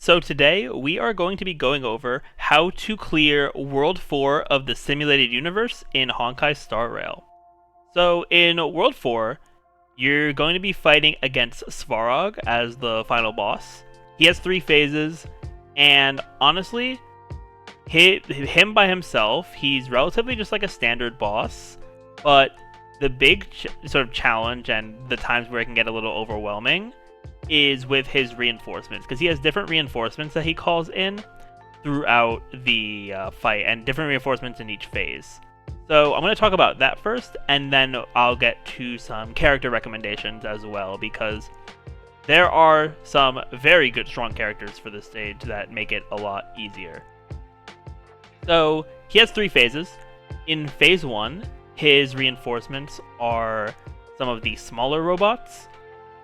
So today we are going to be going over how to clear World 4 of the Simulated Universe in Honkai Star Rail. So in World 4, you're going to be fighting against Svarog as the final boss. He has 3 phases, and honestly, him by himself, he's relatively just like a standard boss, but the big sort of challenge and the times where it can get a little overwhelming is with his reinforcements, because he has different reinforcements that he calls in throughout the fight, and different reinforcements in each phase. So I'm going to talk about that first, and then I'll get to some character recommendations as well, because there are some very good strong characters for this stage that make it a lot easier. So he has 3 phases. In phase 1, his reinforcements are some of the smaller robots,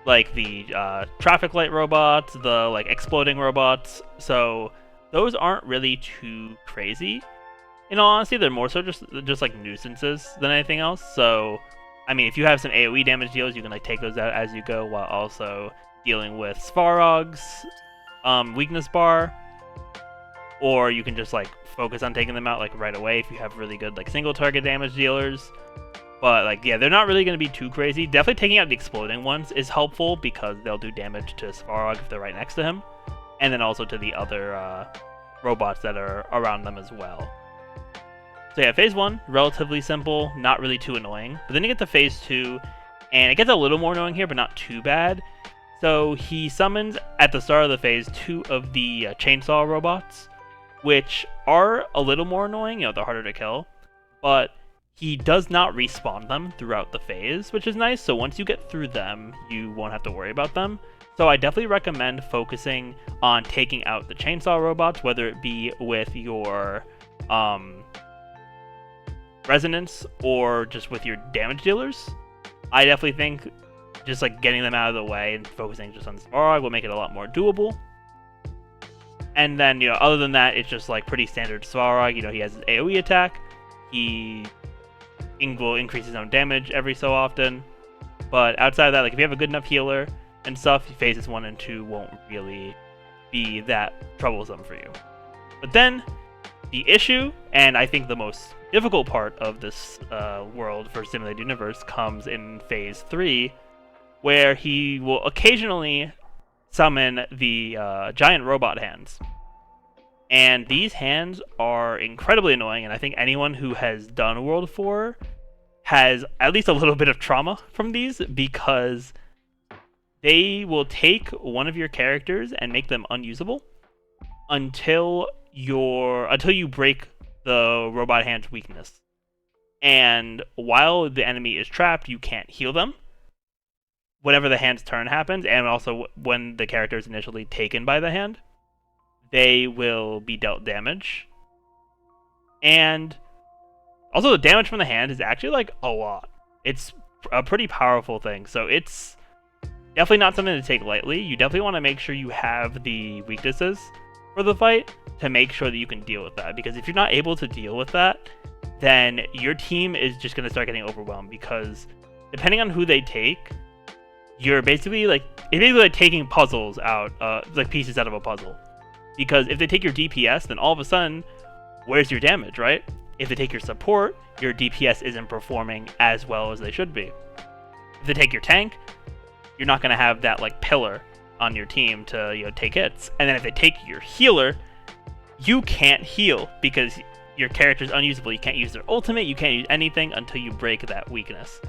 like the traffic light robots, the exploding robots. So those aren't really too crazy. In all honesty, they're more so just like nuisances than anything else. So, I mean, if you have some AoE damage deals, you can take those out as you go, while also dealing with Svarog's weakness bar, or you can just focus on taking them out right away if you have really good single target damage dealers. But yeah, they're not really going to be too crazy. Definitely taking out the exploding ones is helpful, because they'll do damage to Svarog if they're right next to him, and then also to the other robots that are around them as well. So yeah, phase 1, relatively simple, not really too annoying. But then you get to phase 2, and it gets a little more annoying here, but not too bad. So he summons, at the start of the phase, 2 of the chainsaw robots, which are a little more annoying. They're harder to kill, but he does not respawn them throughout the phase, which is nice. So once you get through them, you won't have to worry about them. So I definitely recommend focusing on taking out the chainsaw robots, whether it be with your resonance or just with your damage dealers. I definitely think just getting them out of the way and focusing just on Svarog will make it a lot more doable. And then, other than that, it's just pretty standard Svarog. He has his AoE attack. He will increase his own damage every so often. But outside of that, if you have a good enough healer and stuff, phases 1 and 2 won't really be that troublesome for you. But then, the issue, and I think the most difficult part of this world for Simulated Universe, comes in phase 3, where he will occasionally summon the giant robot hands. And these hands are incredibly annoying, and I think anyone who has done World 4 has at least a little bit of trauma from these, because they will take one of your characters and make them unusable until you break the robot hand's weakness. And while the enemy is trapped, you can't heal them whenever the hand's turn happens, and also when the character is initially taken by the hand, they will be dealt damage. And also the damage from the hand is actually a lot. It's a pretty powerful thing, so it's definitely not something to take lightly. You definitely want to make sure you have the weaknesses for the fight to make sure that you can deal with that, because if you're not able to deal with that, then your team is just going to start getting overwhelmed, because depending on who they take, you're basically it's basically taking puzzles out, pieces out of a puzzle. Because if they take your DPS, then all of a sudden, where's your damage, right? If they take your support, your DPS isn't performing as well as they should be. If they take your tank, you're not going to have that pillar on your team to take hits. And then if they take your healer, you can't heal because your character's unusable. You can't use their ultimate, you can't use anything until you break that weakness.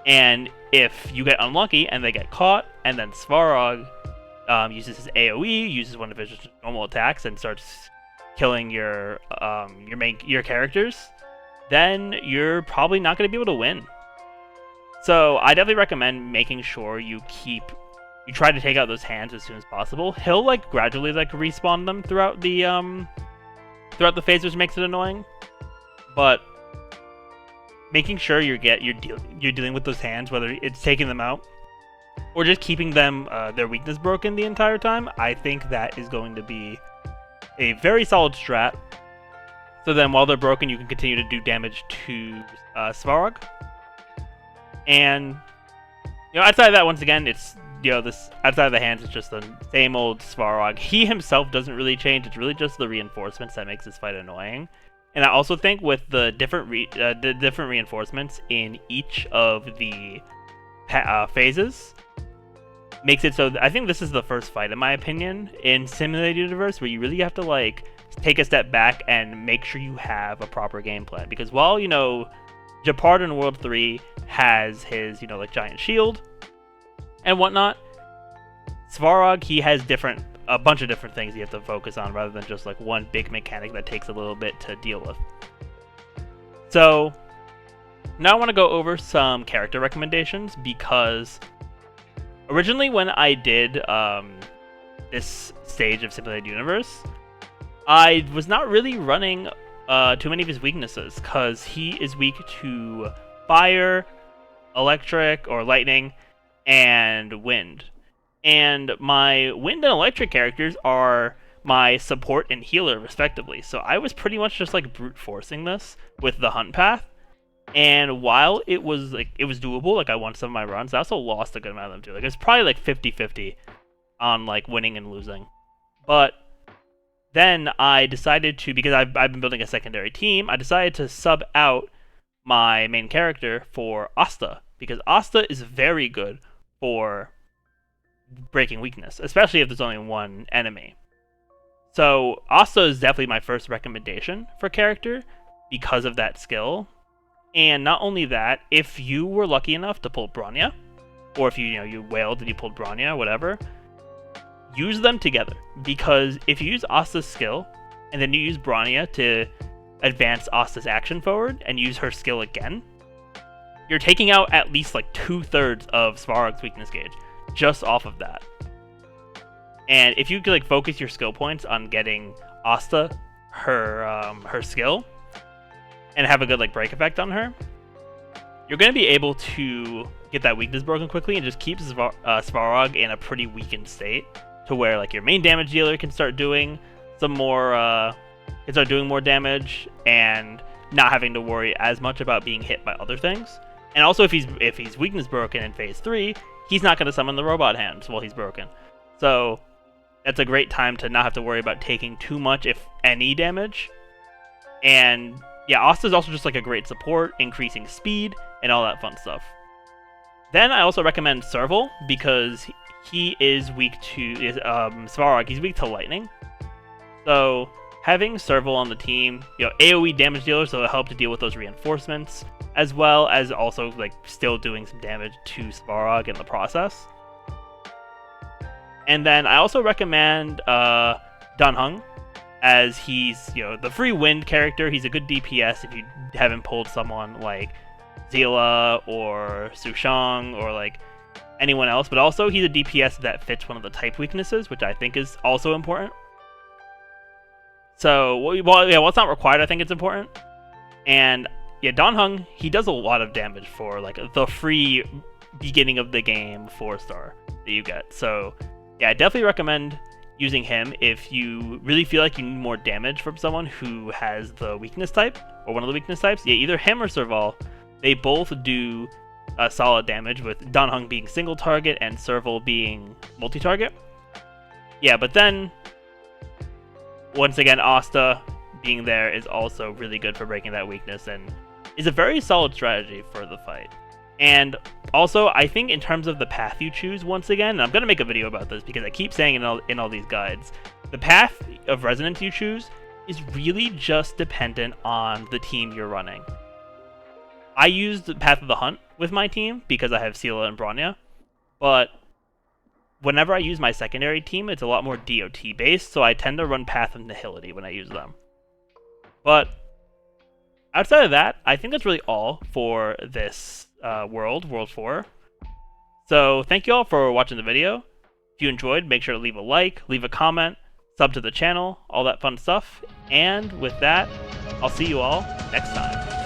And if you get unlucky and they get caught, and then Svarog uses his AoE, uses one of his normal attacks, and starts killing your characters, then you're probably not going to be able to win. So I definitely recommend making sure you try to take out those hands as soon as possible. He'll gradually respawn them throughout the phase, which makes it annoying. But making sure you're dealing with those hands, whether it's taking them out or just keeping them their weakness broken the entire time, I think that is going to be a very solid strat. So then while they're broken, you can continue to do damage to Svarog. And outside of that, once again, it's this outside of the hands is just the same old Svarog. He himself doesn't really change. It's really just the reinforcements that makes this fight annoying. And I also think with the different reinforcements in each of the phases, makes it so I think this is the first fight, in my opinion, in Simulated Universe where you really have to like take a step back and make sure you have a proper game plan. Because while Gepard in World 3 has his like giant shield and whatnot, Svarog, he has a bunch of different things you have to focus on rather than just like one big mechanic that takes a little bit to deal with. So now I want to go over some character recommendations, because originally when I did this stage of Simulated Universe, I was not really running too many of his weaknesses, because he is weak to fire, electric or lightning, and wind. And my wind and electric characters are my support and healer respectively. So I was pretty much just like brute forcing this with the hunt path. And while it was doable, like I won some of my runs, I also lost a good amount of them too. Like it was probably like 50-50 on like winning and losing. But then I decided to, because I've been building a secondary team, I decided to sub out my main character for Asta, because Asta is very good for breaking weakness, especially if there's only one enemy. So Asta is definitely my first recommendation for character because of that skill. And not only that, if you were lucky enough to pull Bronya, or if you wailed and you pulled Bronya, whatever, use them together. Because if you use Asta's skill and then you use Bronya to advance Asta's action forward and use her skill again, you're taking out at least like 2/3 of Svarog's weakness gauge just off of that. And if you could like focus your skill points on getting Asta her skill and have a good like break effect on her, you're going to be able to get that weakness broken quickly and just keep Svarog in a pretty weakened state, to where like your main damage dealer can start doing some more more damage and not having to worry as much about being hit by other things. And also if he's weakness broken in phase 3, he's not going to summon the robot hands while he's broken. So that's a great time to not have to worry about taking too much, if any, damage. And yeah, Asta's also just like a great support, increasing speed and all that fun stuff. Then I also recommend Serval, because he is weak to Svarog. He's weak to lightning. So having Serval on the team, AoE damage dealer, so it'll help to deal with those reinforcements, as well as also like still doing some damage to Svarog in the process. And then I also recommend Danhung, as he's the free wind character. He's a good DPS if you haven't pulled someone like Zila or Sushang or like anyone else, but also he's a DPS that fits one of the type weaknesses, which I think is also important. So while it's not required, I think it's important. And yeah, Danhung, he does a lot of damage for like the free beginning of the game 4-star that you get. So yeah, I definitely recommend using him if you really feel like you need more damage from someone who has the weakness type, or one of the weakness types. Yeah, either him or Serval. They both do solid damage, with Danhung being single target and Serval being multi-target. Yeah, but then once again, Asta being there is also really good for breaking that weakness and is a very solid strategy for the fight. And also, I think in terms of the path you choose, once again, and I'm going to make a video about this because I keep saying in all these guides, the path of resonance you choose is really just dependent on the team you're running. I used the Path of the Hunt with my team because I have Sela and Bronya, but whenever I use my secondary team, it's a lot more DOT based, so I tend to run Path of Nihility when I use them. But outside of that, I think that's really all for this World 4. So thank you all for watching the video. If you enjoyed, make sure to leave a like, leave a comment, sub to the channel, all that fun stuff. And with that, I'll see you all next time.